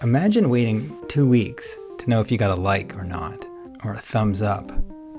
Imagine waiting 2 weeks to know if you got a like or not, or a thumbs up.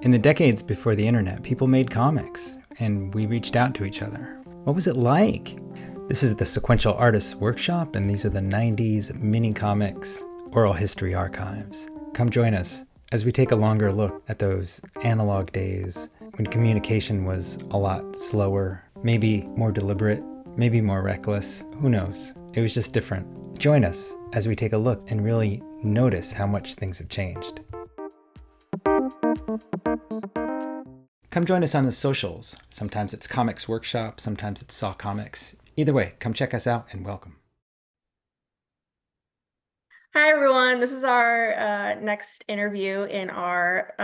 In the decades before the internet, people made comics, and we reached out to each other. What was it like? This is the Sequential Artists Workshop, and these are the 90s mini comics oral history archives. Come join us as we take a longer look at those analog days when communication was a lot slower, maybe more deliberate, maybe more reckless. Who knows? It was just different. Join us as we take a look and really notice how much things have changed. Come join us on the socials. Sometimes it's Comics Workshop, sometimes it's Saw Comics. Either way, come check us out and welcome. Hi, everyone. This is our next interview in our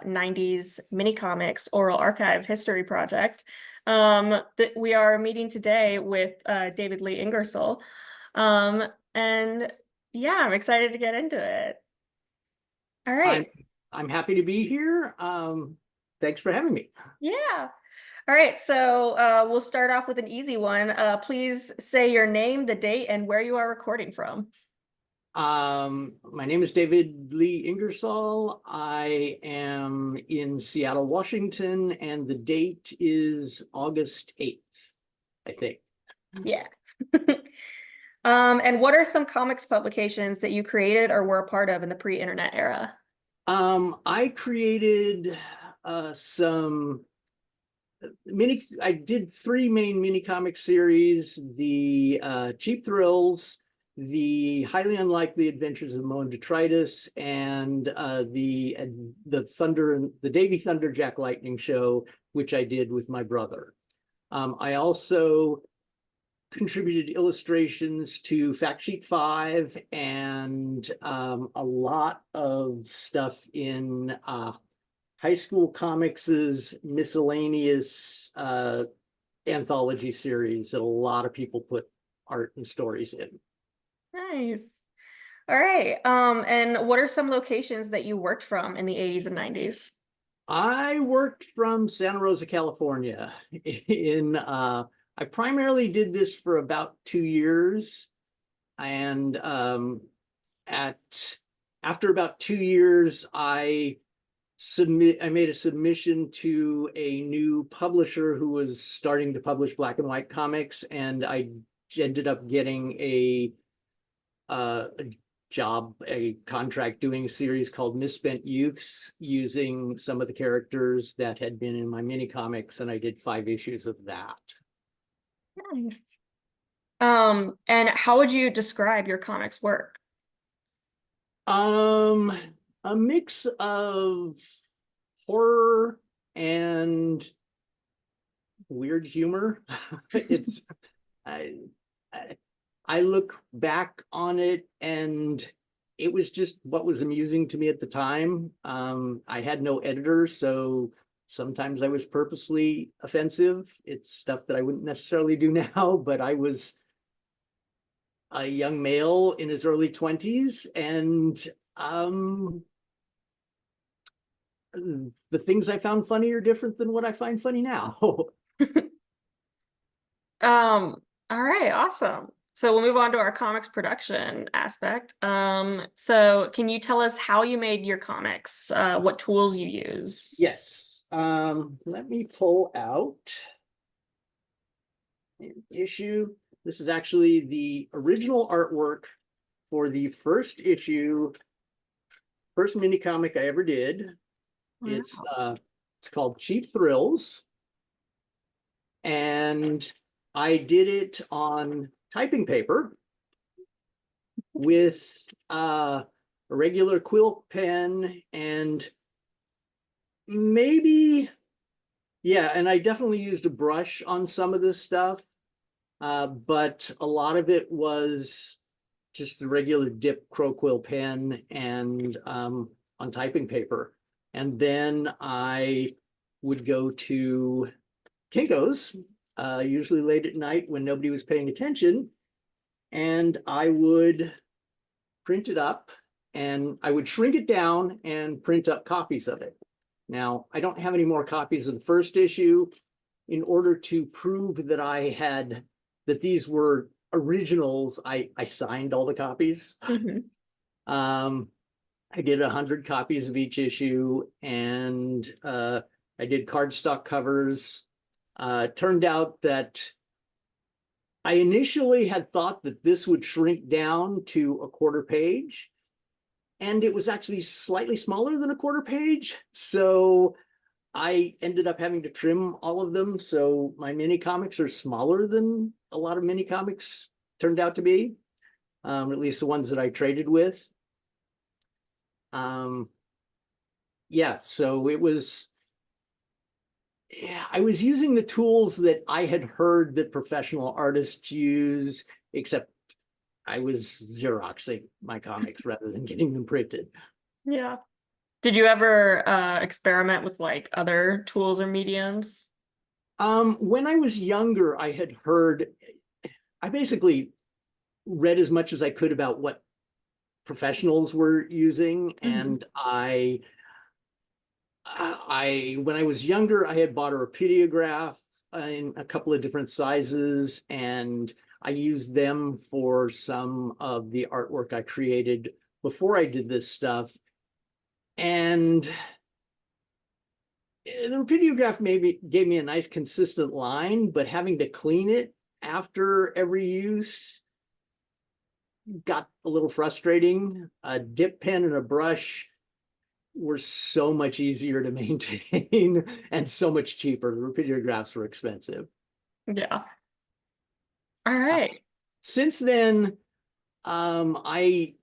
90s mini comics oral archive history project. We are meeting today with David Lee Ingersoll. And yeah, I'm excited to get into it. All right. I'm happy to be here. Thanks for having me. Yeah. All right. So we'll start off with an easy one. Please say your name, the date, and where you are recording from. My name is David Lee Ingersoll. I am in Seattle, Washington, and the date is August 8th, I think. Yeah. And what are some comics publications that you created or were a part of in the pre-internet era? I created I did 3 main mini comic series: the Cheap Thrills, the Highly Unlikely Adventures of Moe Detritus, and the Davy Thunder Jack Lightning show, which I did with my brother. I also contributed illustrations to Factsheet Five and a lot of stuff in high school comics's miscellaneous anthology series that a lot of people put art and stories in. Nice. All right. And what are some locations that you worked from in the 80s and 90s? I worked from Santa Rosa, California. I primarily did this for about 2 years, and after about 2 years, I made a submission to a new publisher who was starting to publish black and white comics, and I ended up getting a contract doing a series called Misspent Youths, using some of the characters that had been in my mini comics, and I did 5 issues of that. Nice. And how would you describe your comics work? A mix of horror and weird humor. It's I look back on it and it was just what was amusing to me at the time. I had no editor, so sometimes I was purposely offensive. It's stuff that I wouldn't necessarily do now, but I was a young male in his early 20s, and the things I found funny are different than what I find funny now. All right, awesome. So we'll move on to our comics production aspect. So can you tell us how you made your comics, what tools you use? Yes. Let me pull out an issue. This is actually the original artwork for the first mini comic I ever did. Wow. It's called Cheap Thrills, and I did it on typing paper with a regular quill pen, and and I definitely used a brush on some of this stuff, but a lot of it was just the regular dip crow quill pen and on typing paper. And then I would go to Kinko's, usually late at night when nobody was paying attention, and I would print it up, and I would shrink it down and print up copies of it. Now, I don't have any more copies of the first issue. In order to prove that these were originals, I signed all the copies. Mm-hmm. I did 100 copies of each issue, and I did cardstock covers. Turned out that I initially had thought that this would shrink down to a quarter page, and it was actually slightly smaller than a quarter page. So I ended up having to trim all of them. So my mini comics are smaller than a lot of mini comics turned out to be, at least the ones that I traded with. Yeah, so it was, yeah, I was using the tools that I had heard that professional artists use, except I was Xeroxing my comics rather than getting them printed. Yeah. Did you ever experiment with like other tools or mediums? When I was younger, I had heard, I basically read as much as I could about what professionals were using, and when I was younger, I had bought a rapidograph in a couple of different sizes, and I used them for some of the artwork I created before I did this stuff. And the rapidograph maybe gave me a nice consistent line, but having to clean it after every use got a little frustrating. A dip pen and a brush were so much easier to maintain and so much cheaper. Rapidographs were expensive. Yeah. All right. Since then, I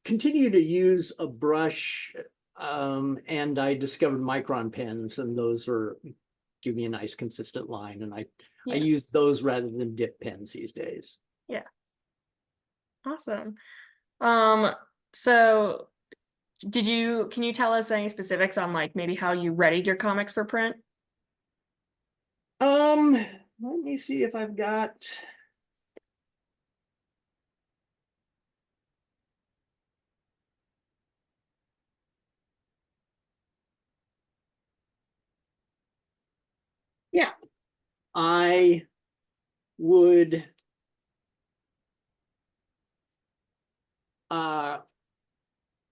continue to use a brush, and I discovered micron pens, and those are give me a nice consistent line, and I use those rather than dip pens these days. Yeah. Awesome. So can you tell us any specifics on like maybe how you readied your comics for print? Let me see if I've got. Yeah, I would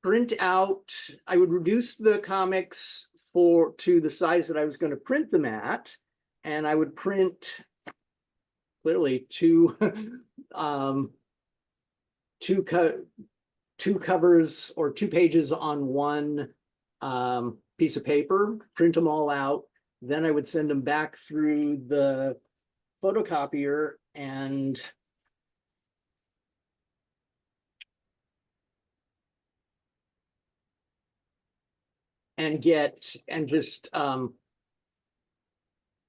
print out, I would reduce the comics to the size that I was going to print them at, and I would print clearly two covers or 2 pages on one piece of paper, print them all out. Then I would send them back through the photocopier and just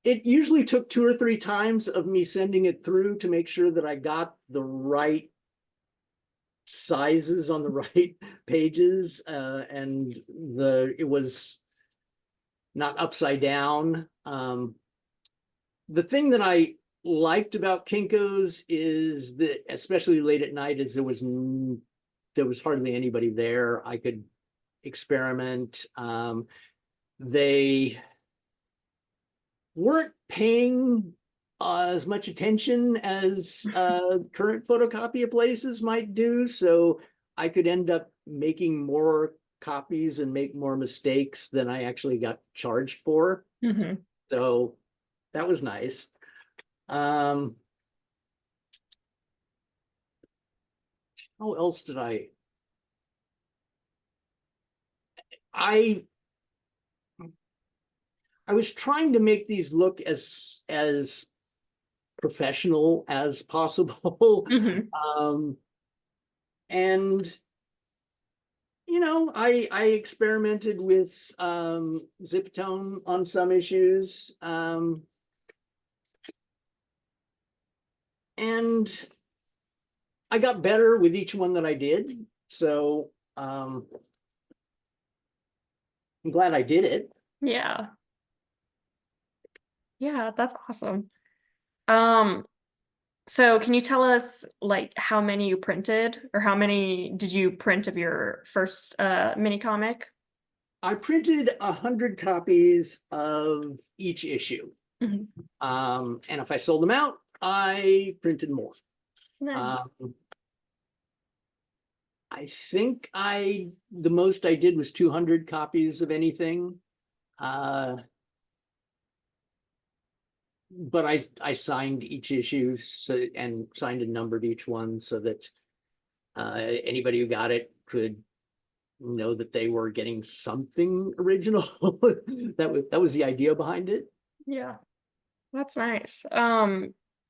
it usually took 2 or 3 times of me sending it through to make sure that I got the right sizes on the right pages, and it was not upside down. The thing that I liked about Kinko's is that, especially late at night, is there was hardly anybody there. I could experiment. They weren't paying as much attention as current photocopy places might do, so I could end up making more copies and make more mistakes than I actually got charged for. So that was nice. How else did I was trying to make these look as professional as possible. And you know, I experimented with zip tone on some issues, and I got better with each one that I did. So I'm glad I did it. Yeah. Yeah, that's awesome. So can you tell us like how many you printed, or how many did you print of your first mini comic? I printed 100 copies of each issue. And if I sold them out, I printed more. Nice. I think the most I did was 200 copies of anything. But I signed each issue and signed a number to each one so that anybody who got it could know that they were getting something original. That was the idea behind it. Yeah, that's nice.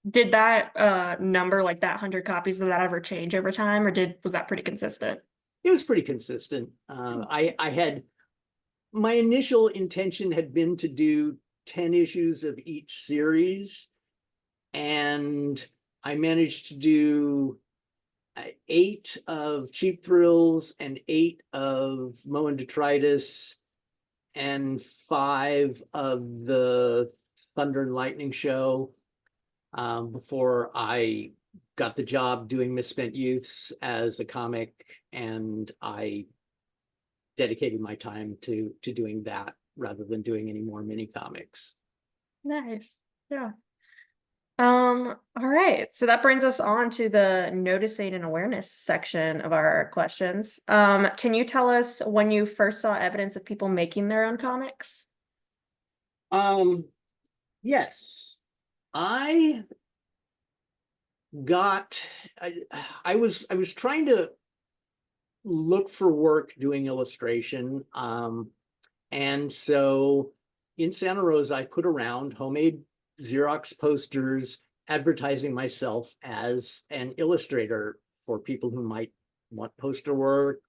Did that number, like that 100 copies, did that ever change over time, or was that pretty consistent? It was pretty consistent. I had my initial intention had been to do 10 issues of each series, and I managed to do 8 of Cheap Thrills and 8 of Moe and Detritus and 5 of the Thunder and Lightning show before I got the job doing Misspent Youths as a comic, and I dedicated my time to doing that rather than doing any more mini comics. Nice. Yeah. All right. So that brings us on to the noticing and awareness section of our questions. Can you tell us when you first saw evidence of people making their own comics? Yes. I was trying to look for work doing illustration. And so in Santa Rosa, I put around homemade Xerox posters advertising myself as an illustrator for people who might want poster work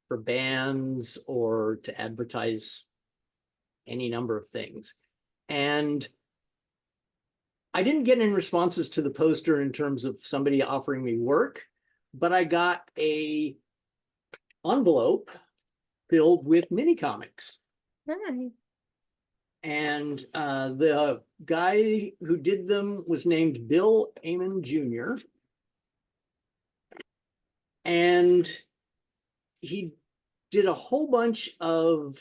for bands or to advertise any number of things. And I didn't get any responses to the poster in terms of somebody offering me work, but I got a envelope filled with mini comics. Nice. And the guy who did them was named Bill Amon Jr. And he did a whole bunch of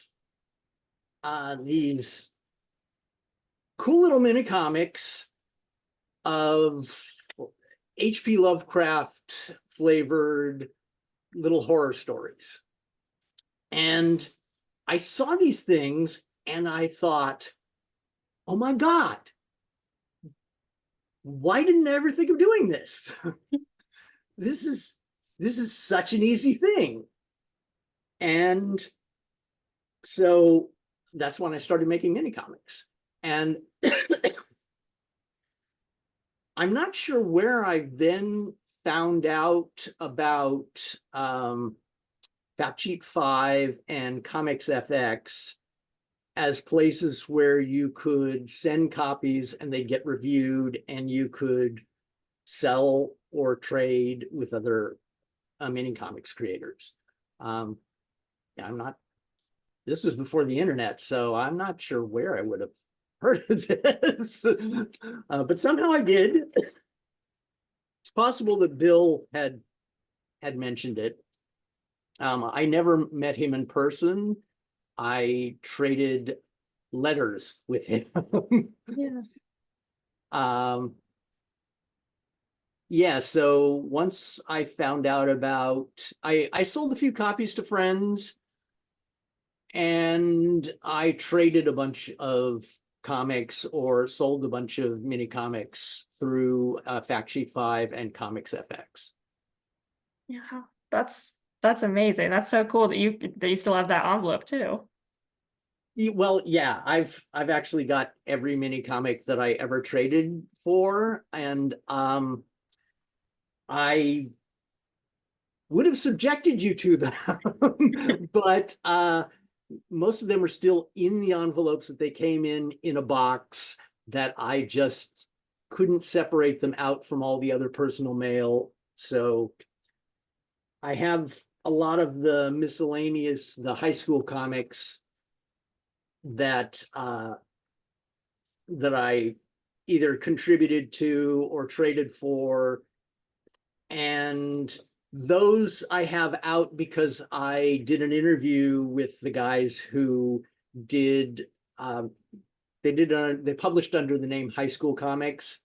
these cool little mini comics of H.P. Lovecraft flavored little horror stories. And I saw these things and I thought, oh my God, why didn't I ever think of doing this? This is such an easy thing. And so that's when I started making mini comics. And I'm not sure where I then found out about Factsheet 5 and Comics FX as places where you could send copies and they get reviewed and you could sell or trade with other mini comics creators. This was before the internet, so I'm not sure where I would have heard of this, but somehow I did. It's possible that Bill had mentioned it. I never met him in person. I traded letters with him. Yeah. So once I found out about, I sold a few copies to friends, and I traded a bunch of comics or sold a bunch of mini comics through Factsheet 5 and Comics FX. Yeah, that's amazing. That's so cool that you still have that envelope too. Well, yeah, I've actually got every mini comic that I ever traded for, and I would have subjected you to them, but most of them are still in the envelopes that they came in a box that I just couldn't separate them out from all the other personal mail. So I have a lot of the miscellaneous, the high school comics that that I either contributed to or traded for, and those I have out because I did an interview with the guys who did they published under the name High School Comics,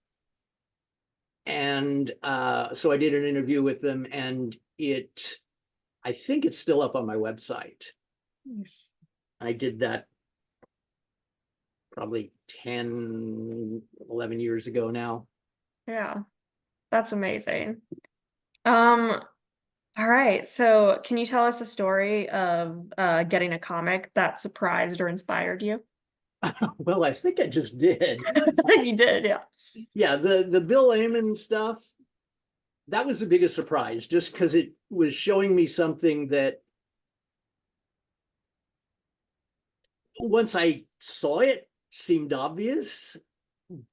and so I did an interview with them, and it I think it's still up on my website. Nice. I did that probably 10, 11 years ago now. Yeah, that's amazing. All right, so can you tell us a story of getting a comic that surprised or inspired you? Well, I think I just did. You did, yeah. Yeah, the Bill Ayman stuff, that was the biggest surprise, just because it was showing me something that once I saw it seemed obvious,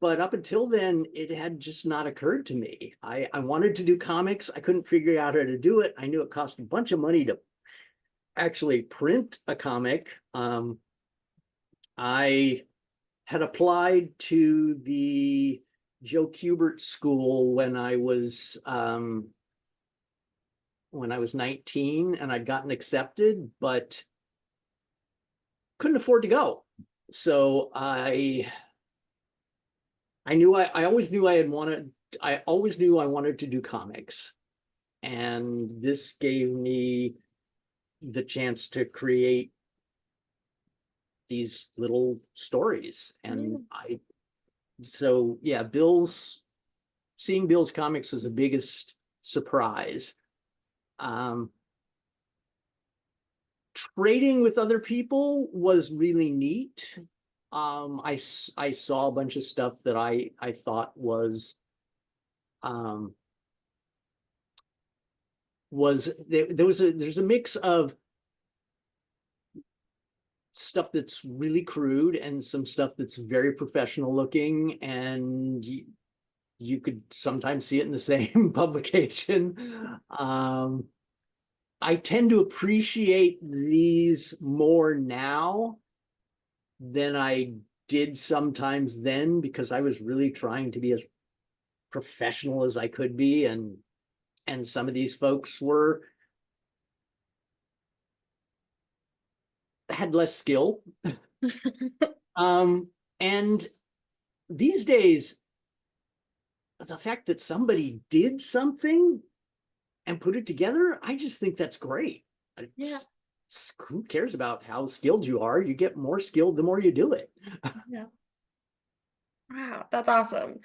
but up until then, it had just not occurred to me. I wanted to do comics. I couldn't figure out how to do it. I knew it cost a bunch of money to actually print a comic. I had applied to the Joe Kubert School when I was 19, and I'd gotten accepted, but couldn't afford to go. So I always knew I wanted to do comics. And this gave me the chance to create these little stories. And seeing Bill's comics was the biggest surprise. Trading with other people was really neat. I saw a bunch of stuff that I thought was there's a mix of stuff that's really crude and some stuff that's very professional looking, and you could sometimes see it in the same publication. I tend to appreciate these more now than I did sometimes then, because I was really trying to be as professional as I could be, and some of these folks had less skill. And these days, the fact that somebody did something and put it together, I just think that's great. Who cares about how skilled you are? You get more skilled the more you do it. Yeah. Wow, that's awesome.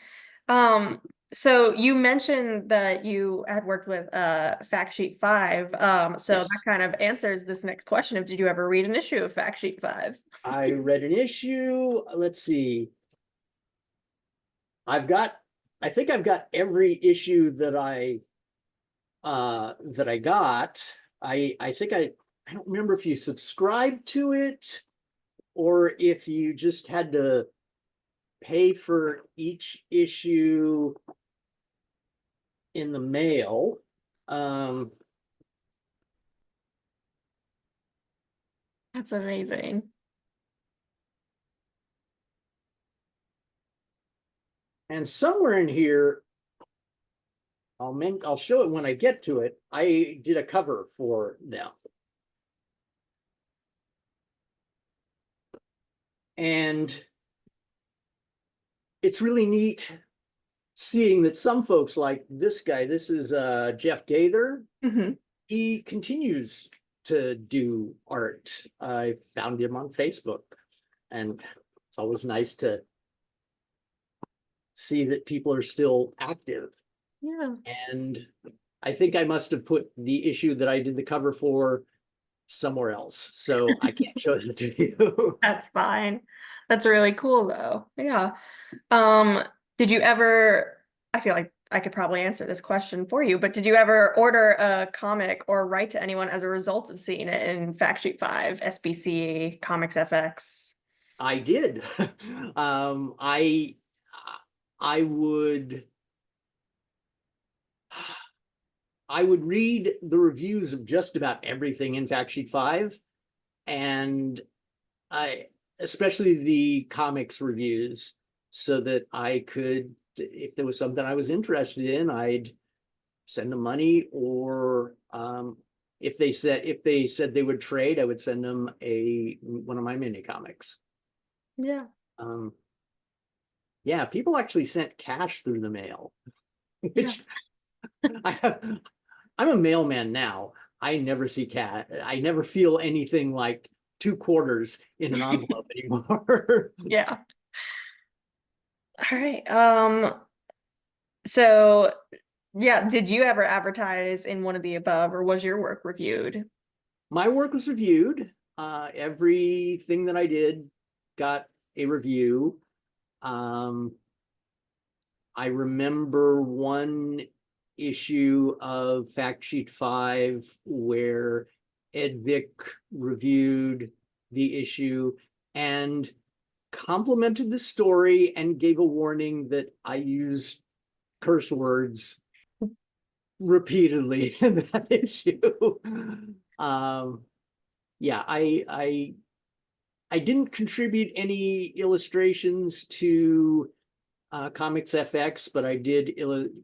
So you mentioned that you had worked with Factsheet Five. So Yes. that kind of answers this next question of, did you ever read an issue of Factsheet Five? I read an issue. Let's see. I think I've got every issue that I got. I think I don't remember if you subscribed to it or if you just had to pay for each issue in the mail. That's amazing. And somewhere in here, I'll show it when I get to it. I did a cover for them. And it's really neat seeing that some folks, like this guy, this is Jeff Gaither, he continues to do art. I found him on Facebook, and it's always nice to see that people are still active. Yeah. And I think I must have put the issue that I did the cover for somewhere else, so I can't show it to you. That's fine. That's really cool though. Yeah. Did you ever, I feel like I could probably answer this question for you, but did you ever order a comic or write to anyone as a result of seeing it in Factsheet Five, SBC, Comics FX? I did. I would read the reviews of just about everything in Factsheet Five, and especially the comics reviews, so that I could, if there was something I was interested in, I'd send them money, or if they said they would trade, I would send them one of my mini comics. Yeah. Yeah, people actually sent cash through the mail, which I'm a mailman now. I never see cat. I never feel anything like 2/4 in an envelope anymore. Yeah. All right. So yeah, did you ever advertise in one of the above, or was your work reviewed? My work was reviewed. Everything that I did got a review. I remember one issue of Factsheet Five where Ed Vick reviewed the issue and complimented the story and gave a warning that I used curse words repeatedly in that issue. Yeah, I didn't contribute any illustrations to Comics FX, but I did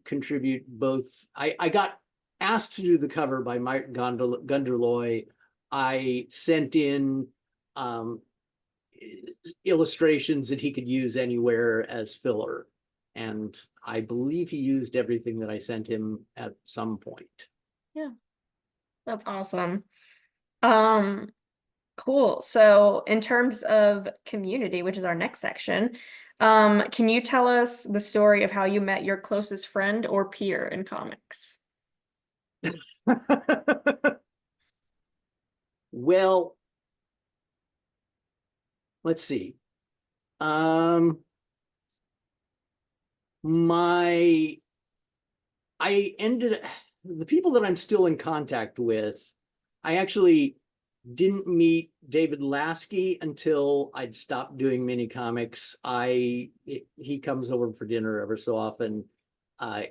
contribute both. I got asked to do the cover by Mike Gunderloy. I sent in illustrations that he could use anywhere as filler. And I believe he used everything that I sent him at some point. Yeah, that's awesome. Cool. So in terms of community, which is our next section, can you tell us the story of how you met your closest friend or peer in comics? Well, let's see. The people that I'm still in contact with, I actually didn't meet David Lasky until I'd stopped doing mini comics. He comes over for dinner ever so often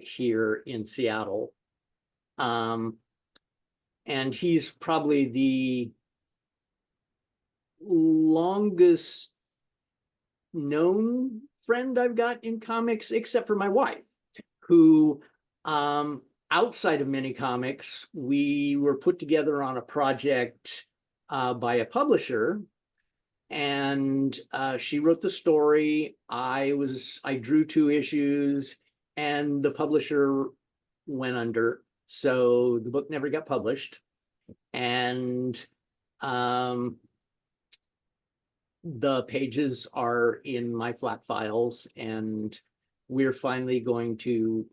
here in Seattle. And he's probably the longest known friend I've got in comics, except for my wife, who outside of mini comics, we were put together on a project by a publisher, and she wrote the story. I drew 2 issues, and the publisher went under, so the book never got published. And the pages are in my flat files, and we're finally going to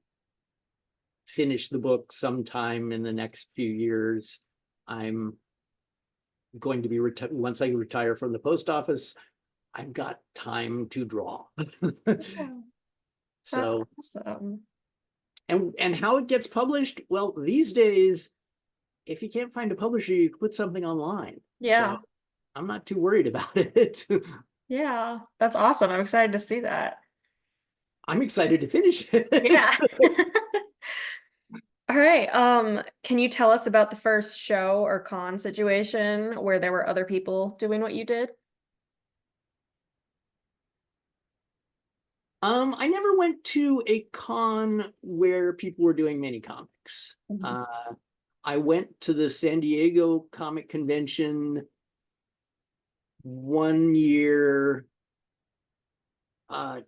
finish the book sometime in the next few years. I'm going to be once I retire from the post office, I've got time to draw. So awesome. And how it gets published, well, these days, if you can't find a publisher, you put something online. Yeah. So I'm not too worried about it. Yeah, that's awesome. I'm excited to see that. I'm excited to finish it. Yeah. All right. Can you tell us about the first show or con situation where there were other people doing what you did? I never went to a con where people were doing mini comics. I went to the San Diego Comic Convention one year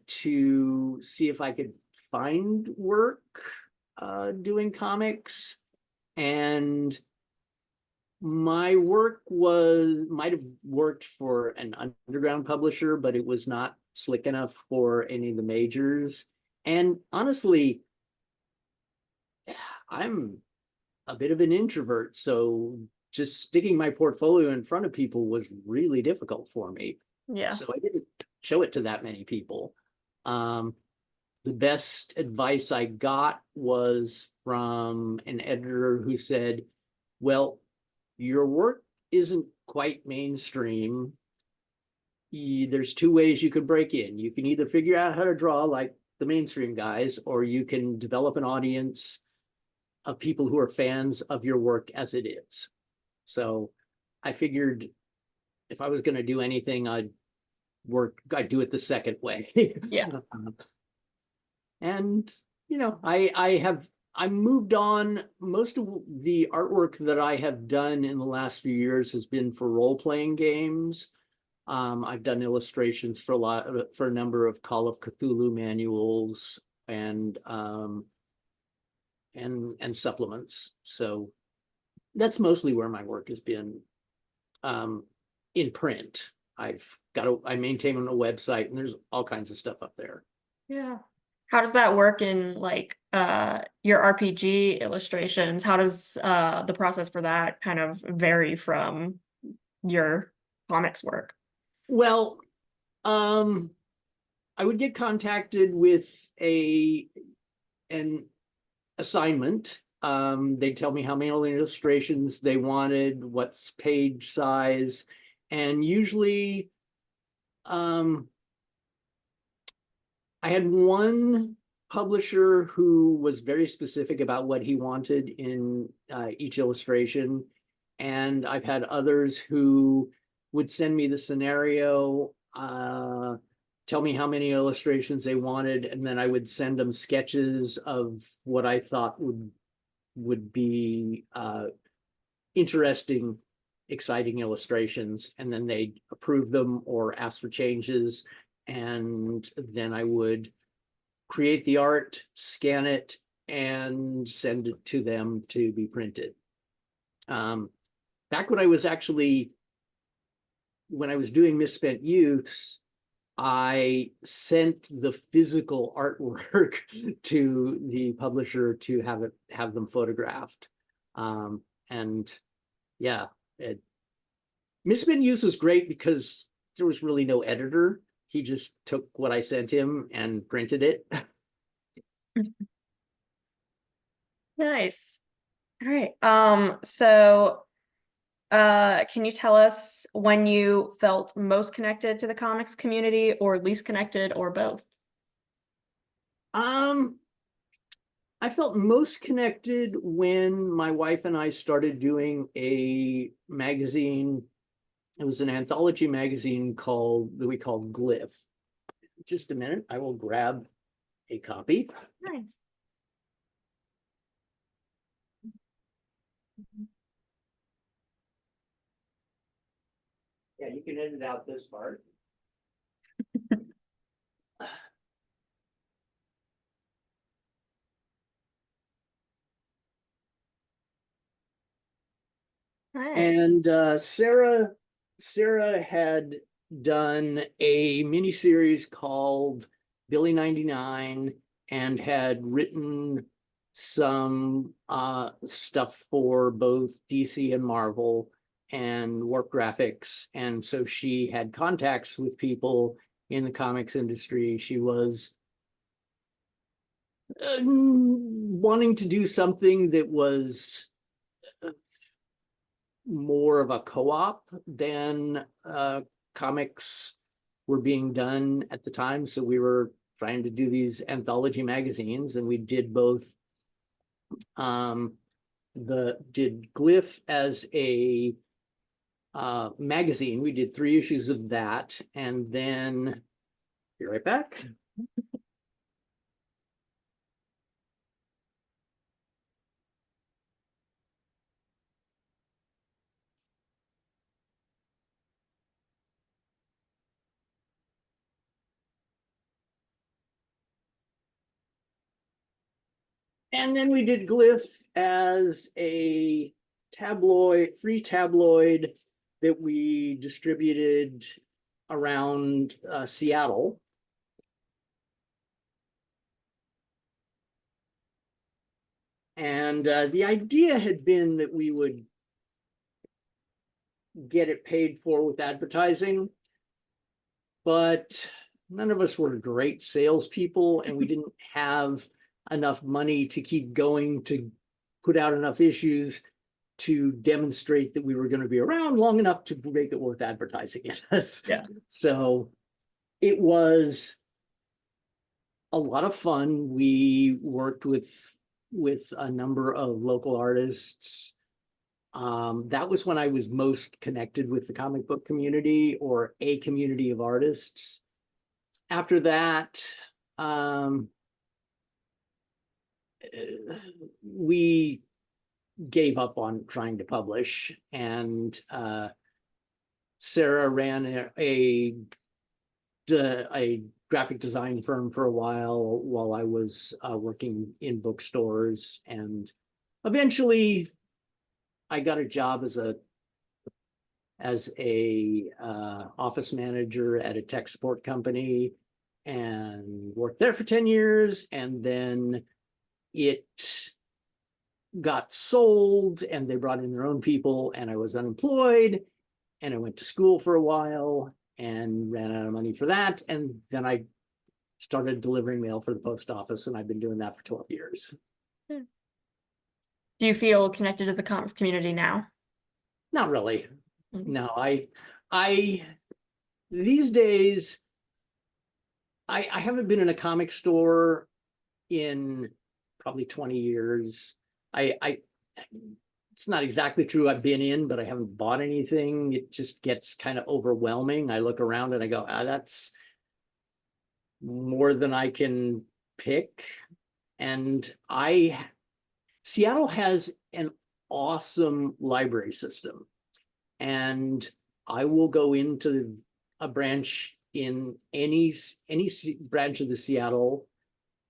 to see if I could find work doing comics, and my work might have worked for an underground publisher, but it was not slick enough for any of the majors. And honestly, I'm a bit of an introvert, so just sticking my portfolio in front of people was really difficult for me. Yeah. So I didn't show it to that many people. The best advice I got was from an editor who said, well, your work isn't quite mainstream. There's 2 ways you could break in. You can either figure out how to draw like the mainstream guys, or you can develop an audience of people who are fans of your work as it is. So I figured if I was going to do anything, I'd do it the second way. Yeah. And I moved on. Most of the artwork that I have done in the last few years has been for role-playing games. I've done illustrations for a number of Call of Cthulhu manuals and supplements. So that's mostly where my work has been. In print, I maintain a website, and there's all kinds of stuff up there. Yeah. How does that work in like your RPG illustrations? How does the process for that kind of vary from your comics work? Well, I would get contacted with an assignment. They'd tell me how many illustrations they wanted, what's page size, and usually I had one publisher who was very specific about what he wanted in each illustration. And I've had others who would send me the scenario, tell me how many illustrations they wanted, and then I would send them sketches of what I thought would be interesting, exciting illustrations, and then they'd approve them or ask for changes. And then I would create the art, scan it, and send it to them to be printed. Back when I was doing Misspent Youths, I sent the physical artwork to the publisher to have them photographed. And yeah, Misspent Youths was great because there was really no editor. He just took what I sent him and printed it. Nice. All right. So can you tell us when you felt most connected to the comics community or least connected or both? I felt most connected when my wife and I started doing a magazine. It was an anthology magazine that we called GLYPH. Just a minute, I will grab a copy. Nice. Yeah, you can edit out this part. All right. And Sarah had done a miniseries called Billy 99 and had written some stuff for both DC and Marvel and Warp Graphics. And so she had contacts with people in the comics industry. She was wanting to do something that was more of a co-op than comics were being done at the time. So we were trying to do these anthology magazines, and we did both. Did GLYPH as a magazine. We did 3 issues of that, and then be right back. And then we did GLYPH as a free tabloid that we distributed around Seattle. And the idea had been that we would get it paid for with advertising, but none of us were great salespeople, and we didn't have enough money to keep going to put out enough issues to demonstrate that we were going to be around long enough to make it worth advertising it. Yeah. So it was a lot of fun. We worked with a number of local artists. That was when I was most connected with the comic book community, or a community of artists. After that, we gave up on trying to publish, and Sarah ran a graphic design firm for a while I was working in bookstores, and eventually I got a job as a office manager at a tech support company and worked there for 10 years. And then it got sold and they brought in their own people and I was unemployed and I went to school for a while and ran out of money for that. And then I started delivering mail for the post office and I've been doing that for 12 years. Do you feel connected to the comics community now? Not really. Mm-hmm. No, I these days I haven't been in a comic store in probably 20 years. I it's not exactly true I've been in, but I haven't bought anything. It just gets kind of overwhelming. I look around and I go, that's more than I can pick. And Seattle has an awesome library system. And I will go into a branch in any branch of the Seattle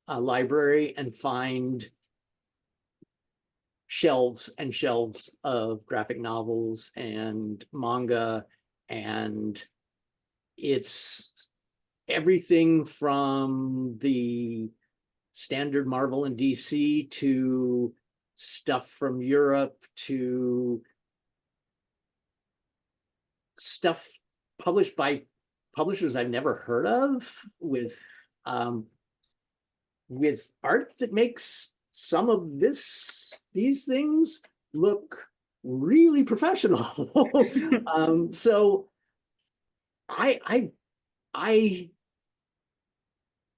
library and find shelves and shelves of graphic novels and manga, and it's everything from the standard Marvel and DC to stuff from Europe to stuff published by publishers I've never heard of with art that makes some of these things look really professional. So I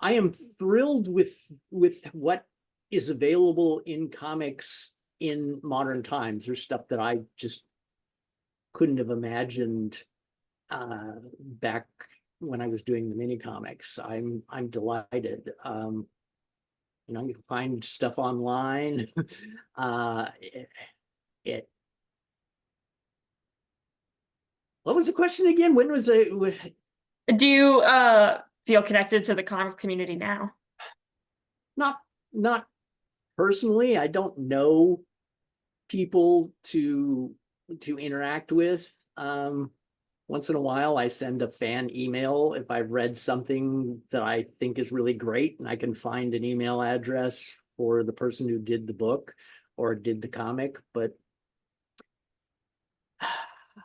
am thrilled with what is available in comics in modern times. There's stuff that I just couldn't have imagined back when I was doing the mini comics. I'm delighted. You know, you can find stuff online. What was the question again? When was it? Do you feel connected to the comics community now? Not personally. I don't know people to interact with. Once in a while, I send a fan email if I've read something that I think is really great, and I can find an email address for the person who did the book or did the comic. But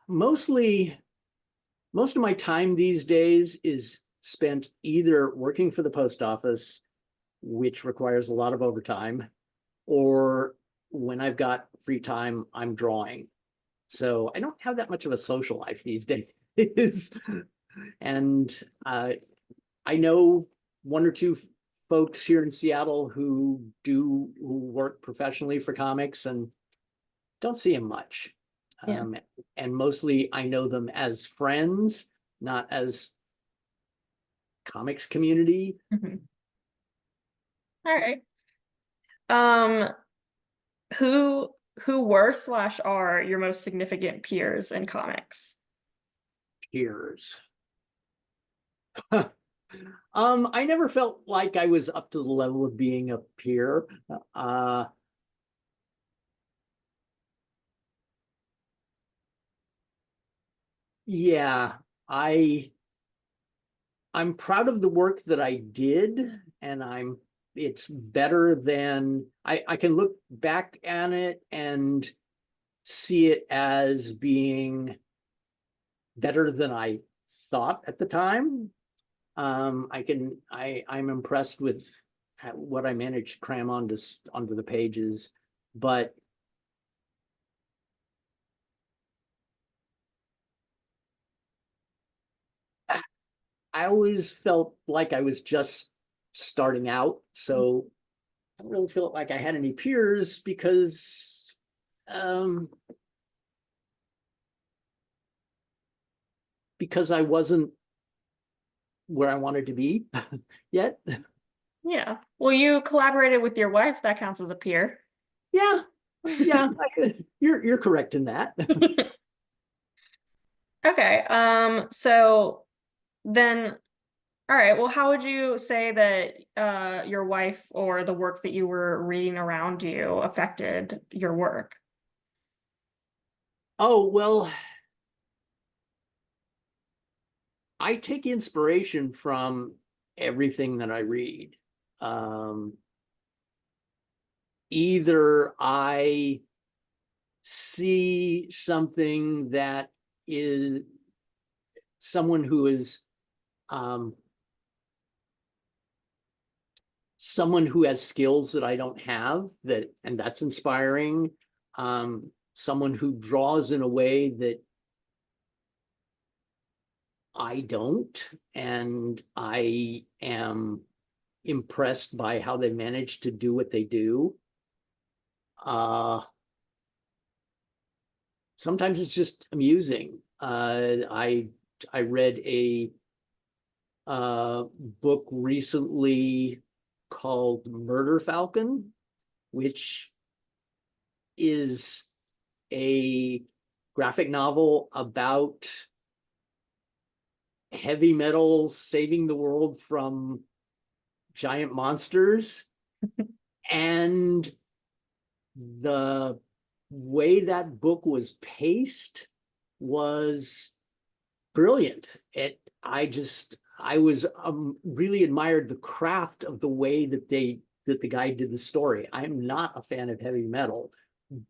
most of my time these days is spent either working for the post office, which requires a lot of overtime, or when I've got free time, I'm drawing. So I don't have that much of a social life these days. And I know one or two folks here in Seattle who work professionally for comics and don't see them much. Yeah. And mostly I know them as friends, not as comics community. Mm-hmm. All right. Who were / are your most significant peers in comics? Peers. I never felt like I was up to the level of being a peer. Yeah, I'm proud of the work that I did, and it's better than I can look back at it and see it as being better than I thought at the time. I'm impressed with what I managed to cram onto the pages, but I always felt like I was just starting out. So I don't really feel like I had any peers because I wasn't where I wanted to be yet. Yeah. Well, you collaborated with your wife. That counts as a peer. Yeah. You're correct in that. Okay. So then, all right. Well, how would you say that your wife or the work that you were reading around you affected your work? Oh, well, I take inspiration from everything that I read. Either I see something that is someone who is someone who has skills that I don't have, and that's inspiring. Someone who draws in a way that I don't, and I am impressed by how they manage to do what they do. Sometimes it's just amusing. I read a book recently called Murder Falcon, which is a graphic novel about heavy metal saving the world from giant monsters. And the way that book was paced was brilliant. I was really admired the craft of the way that the guy did the story. I'm not a fan of heavy metal,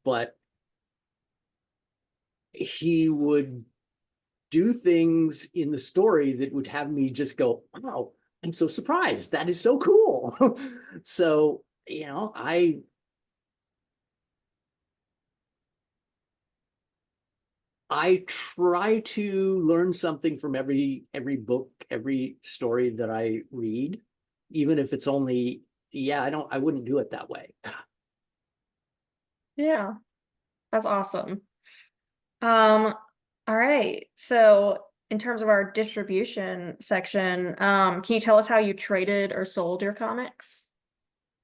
but he would do things in the story that would have me just go, wow, I'm so surprised. That is so cool. So, I try to learn something from every book, every story that I read, even if it's only, I wouldn't do it that way. Yeah, that's awesome. All right. So in terms of our distribution section, can you tell us how you traded or sold your comics?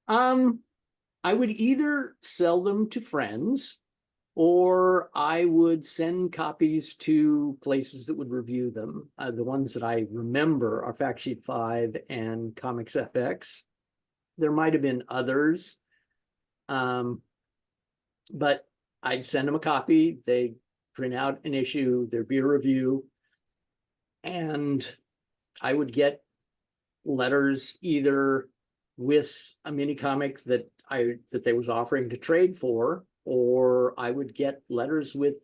I would either sell them to friends, or I would send copies to places that would review them. The ones that I remember are Factsheet Five and Comics FX. There might have been others, but I'd send them a copy. They print out an issue, there'd be a review, and I would get letters either with a mini comic that they was offering to trade for, or I would get letters with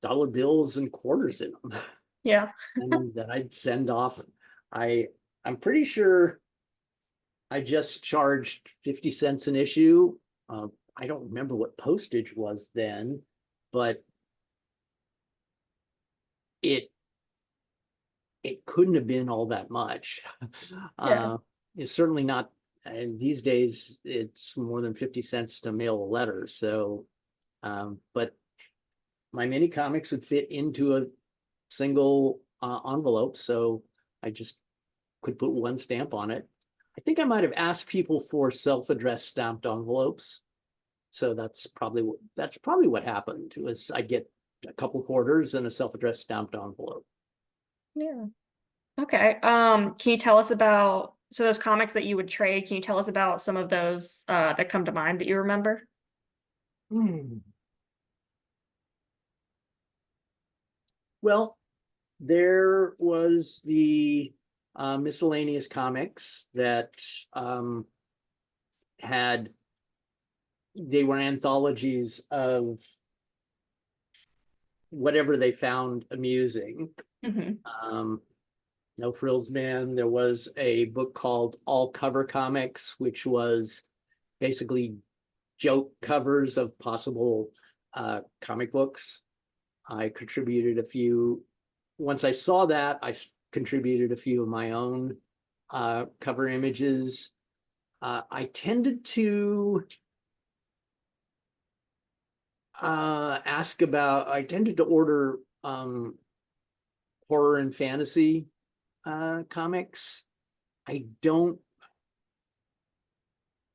dollar bills and quarters in them. Yeah. And that I'd send off. I'm pretty sure I just charged 50 cents an issue. I don't remember what postage was then, but it couldn't have been all that much. Yeah. It's certainly not, and these days it's more than 50 cents to mail a letter. So, but my mini comics would fit into a single envelope. So I just could put one stamp on it. I think I might have asked people for self-addressed stamped envelopes. So that's probably what happened. Was I get a couple quarters and a self-addressed stamped envelope. Yeah. Okay. Can you tell us about those comics that you would trade? Can you tell us about some of those that come to mind that you remember? Well, there was the miscellaneous comics that they were anthologies of whatever they found amusing. No Frills Man. There was a book called All Cover Comics, which was basically joke covers of possible comic books. I contributed a few. Once I saw that, I contributed a few of my own cover images. I tended to I tended to order horror and fantasy comics. I don't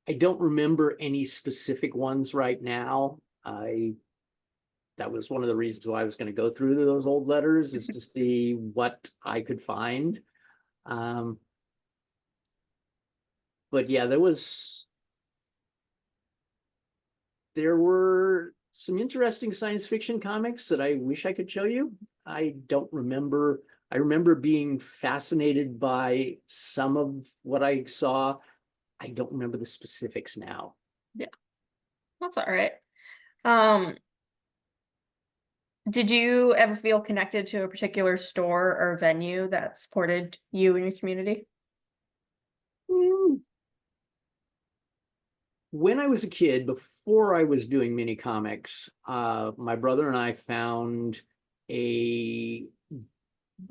remember any specific ones right now. That was one of the reasons why I was going to go through those old letters, is to see what I could find. But yeah, there were some interesting science fiction comics that I wish I could show you. I don't remember. I remember being fascinated by some of what I saw. I don't remember the specifics now. Yeah, that's all right. Did you ever feel connected to a particular store or venue that supported you and your community? When I was a kid, before I was doing mini comics, my brother and I found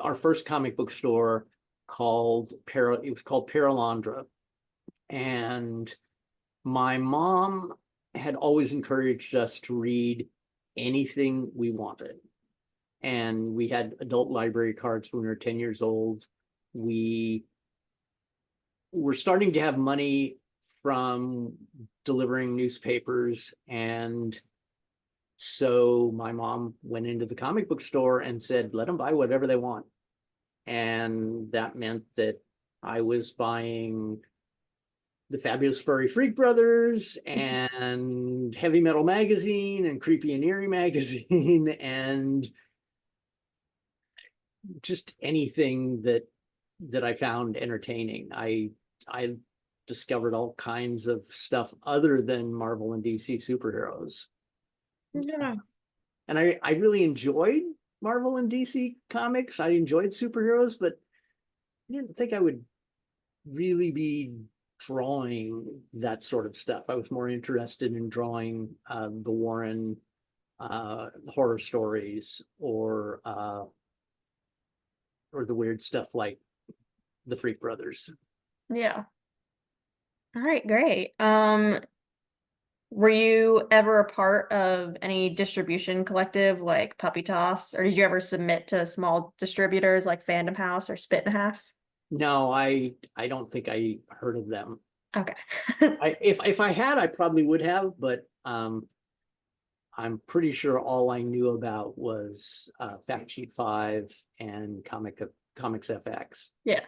our first comic book store called it was called Paralandra. And my mom had always encouraged us to read anything we wanted. And we had adult library cards when we were 10 years old. We were starting to have money from delivering newspapers. And so my mom went into the comic book store and said, let them buy whatever they want. And that meant that I was buying the Fabulous Furry Freak Brothers and Heavy Metal Magazine and Creepy and Eerie Magazine and just anything that I found entertaining. I discovered all kinds of stuff other than Marvel and DC superheroes. Yeah. And I really enjoyed Marvel and DC comics. I enjoyed superheroes, but I didn't think I would really be drawing that sort of stuff. I was more interested in drawing the Warren horror stories or the weird stuff like the Freak Brothers. Yeah. All right, great. Were you ever a part of any distribution collective like Puppy Toss, or did you ever submit to small distributors like Fandom House or Spit and a Half? No, I don't think I heard of them. Okay. If I had, I probably would have, but I'm pretty sure all I knew about was Factsheet Five and Comics FX. Yeah.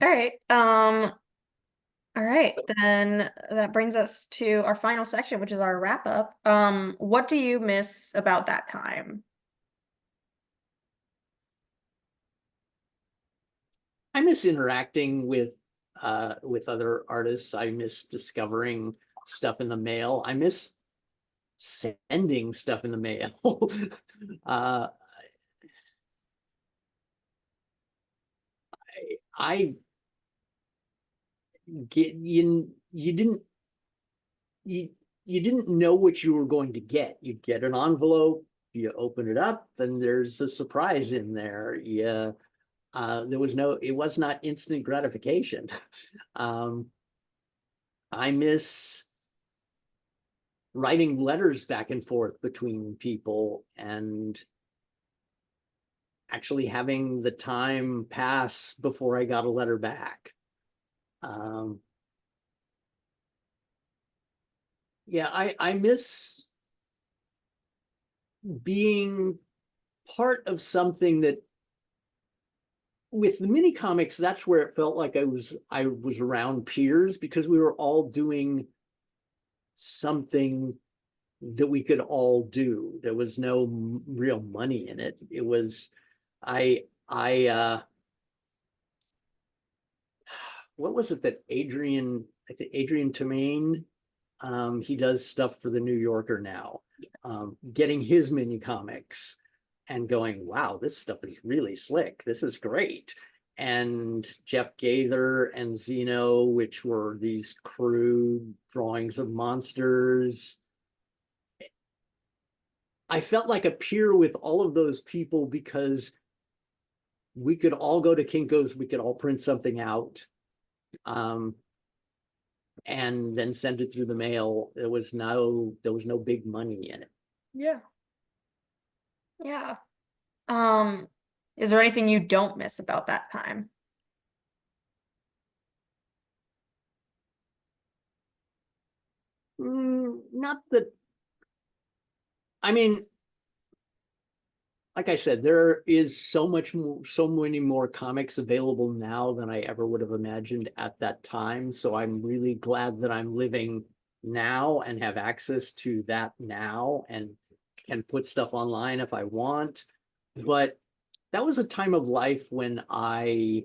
All right. All right, then that brings us to our final section, which is our wrap up. What do you miss about that time? I miss interacting with other artists. I miss discovering stuff in the mail. I miss sending stuff in the mail. I get you didn't know what you were going to get. You get an envelope, you open it up, and there's a surprise in there. Yeah, it was not instant gratification. I miss writing letters back and forth between people and actually having the time pass before I got a letter back. Yeah, I miss being part of something that with the mini comics, that's where it felt like I was around peers because we were all doing something that we could all do. There was no real money in it. It was what was it that Adrian Tamain, he does stuff for the New Yorker now, getting his mini comics and going, wow, this stuff is really slick. This is great. And Jeff Gaither and Zeno, which were these crude drawings of monsters. I felt like a peer with all of those people because we could all go to Kinko's, we could all print something out, and then send it through the mail. There was no big money in it. Yeah. Yeah. Is there anything you don't miss about that time? Not that, I mean, like I said, there is so many more comics available now than I ever would have imagined at that time. So I'm really glad that I'm living now and have access to that now and can put stuff online if I want. But that was a time of life when I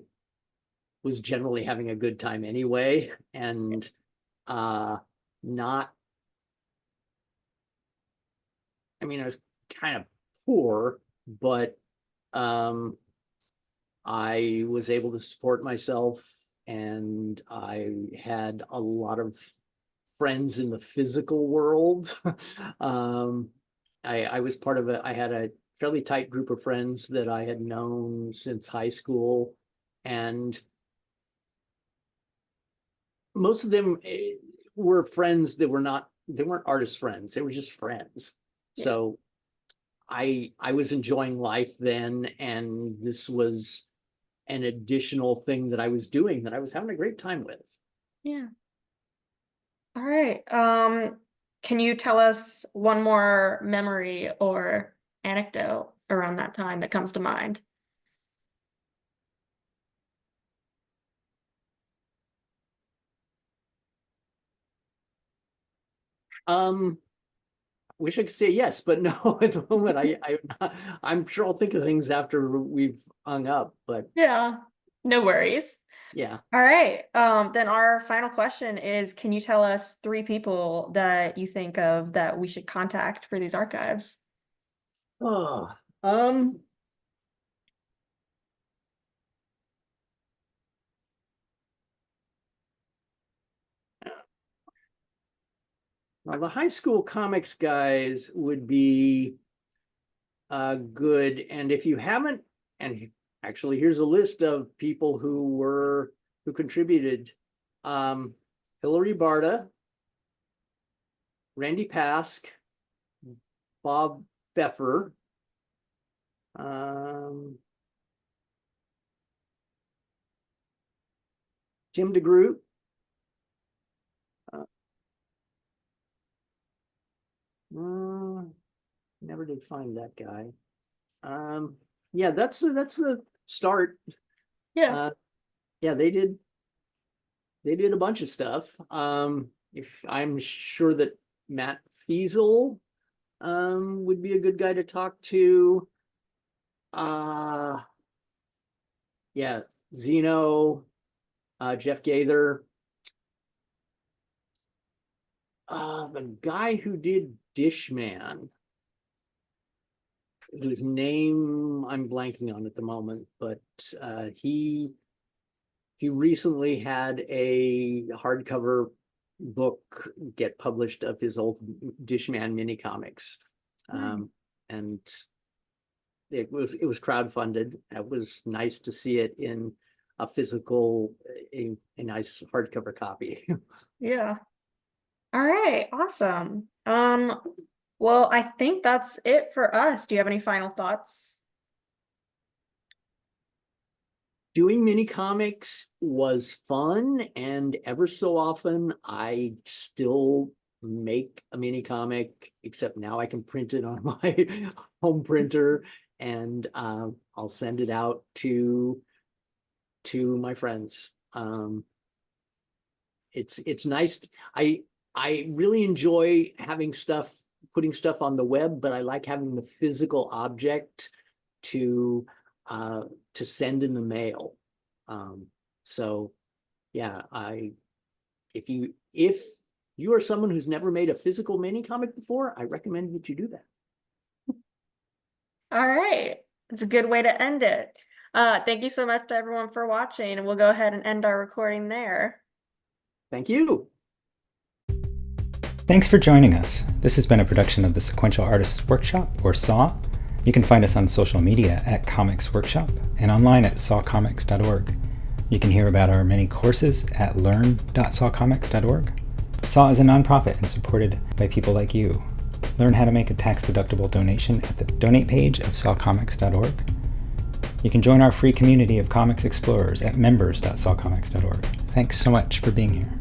was generally having a good time anyway, and not, I mean, I was kind of poor, but I was able to support myself, and I had a lot of friends in the physical world. I was part of I had a fairly tight group of friends that I had known since high school, and most of them were friends that they weren't artist friends, they were just friends. Yeah. So I was enjoying life then, and this was an additional thing that I was doing that I was having a great time with. Yeah. All right. Can you tell us one more memory or anecdote around that time that comes to mind? Wish I could say yes, but no, at the moment I'm sure I'll think of things after we've hung up, but yeah, no worries. Yeah. All right. Then our final question is, can you tell us 3 people that you think of that we should contact for these archives? Oh, well, the high school comics guys would be good. And if you haven't, and actually here's a list of people who contributed. Hillary Barta, Randy Pask, Bob Pfeffer, Tim DeGroot, never did find that guy. Yeah, that's a start. Yeah. Yeah, they did a bunch of stuff. If I'm sure that Matt Fiesel would be a good guy to talk to. Yeah, Zeno, Jeff Gaither. The guy who did Dishman, whose name I'm blanking on at the moment, but he recently had a hardcover book get published of his old Dishman mini comics, and it was crowdfunded. It was nice to see it in a physical, a nice hardcover copy. Yeah. All right, awesome. Well, I think that's it for us. Do you have any final thoughts? Doing mini comics was fun, and ever so often I still make a mini comic, except now I can print it on my home printer, and I'll send it out to my friends. It's nice. I really enjoy having putting stuff on the web, but I like having the physical object to send in the mail. So yeah, if you are someone who's never made a physical mini comic before, I recommend that you do that. All right. It's a good way to end it. Thank you so much to everyone for watching, and we'll go ahead and end our recording there. Thank you. Thanks for joining us. This has been a production of the Sequential Artists Workshop, or SAW. You can find us on social media at Comics Workshop and online at sawcomics.org. You can hear about our many courses at learn.sawcomics.org. SAW is a nonprofit and supported by people like you. Learn how to make a tax-deductible donation at the donate page of sawcomics.org. You can join our free community of comics explorers at members.sawcomics.org. Thanks so much for being here.